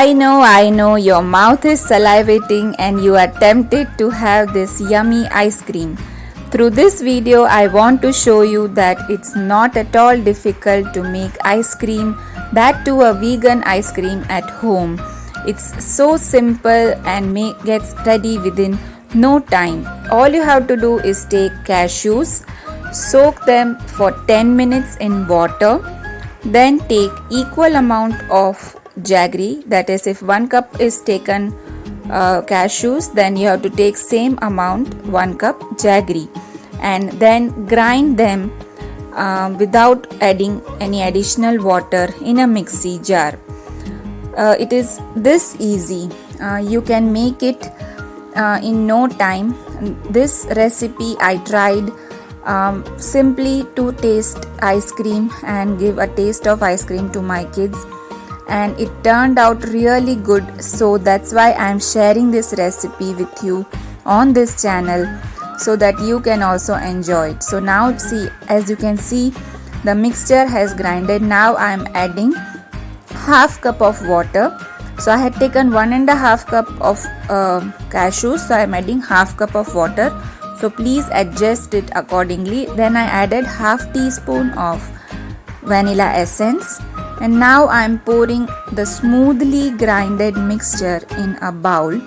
I know, your mouth is salivating and you are tempted to have this yummy ice cream. Through this video, I want to show you that it's not at all difficult to make ice cream, that too a vegan ice cream at home. It's so simple and gets ready within no time. All you have to do is take cashews, soak them for 10 minutes in water, then take equal amount of jaggery, that is if 1 cup is taken cashews, then you have to take same amount 1 cup jaggery, and then grind them without adding any additional water in a mixie jar. It is this easy. You can make it in no time. This recipe I tried simply to taste ice cream and give a taste of ice cream to my kids, and it turned out really good. So that's why I am sharing this recipe with you on this channel so that you can also enjoy it. So now see, as you can see, the mixture has grinded. Now I am adding half cup of water. So I had taken 1.5 cup of cashews, so I am adding half cup of water. So please adjust it accordingly. Then I added half teaspoon of vanilla essence, and now I am pouring the smoothly grinded mixture in a bowl.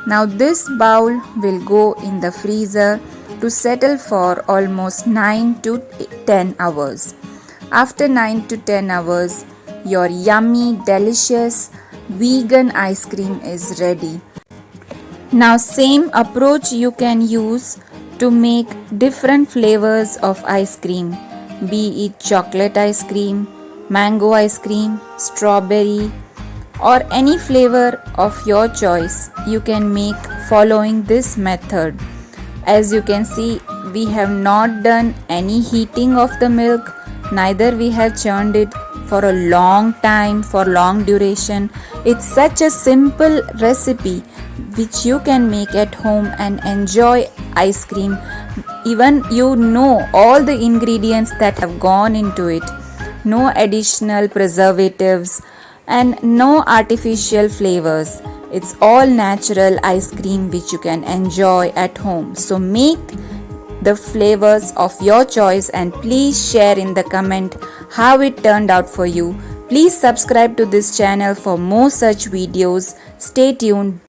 Now this bowl will go in the freezer to settle for almost 9 to 10 hours. After 9 to 10 hours, your yummy, delicious vegan ice cream is ready. Now same approach you can use to make different flavors of ice cream, be it chocolate ice cream, mango ice cream, strawberry, or any flavor of your choice. You can make following this method. As you can see, we have not done any heating of the milk, neither we have churned it for a long time, for long duration. It's such a simple recipe which you can make at home and enjoy ice cream. Even you know all the ingredients that have gone into it. No additional preservatives and no artificial flavors. It's all natural ice cream which you can enjoy at home. So make the flavors of your choice and please share in the comment how it turned out for you. Please subscribe to this channel for more such videos. Stay tuned.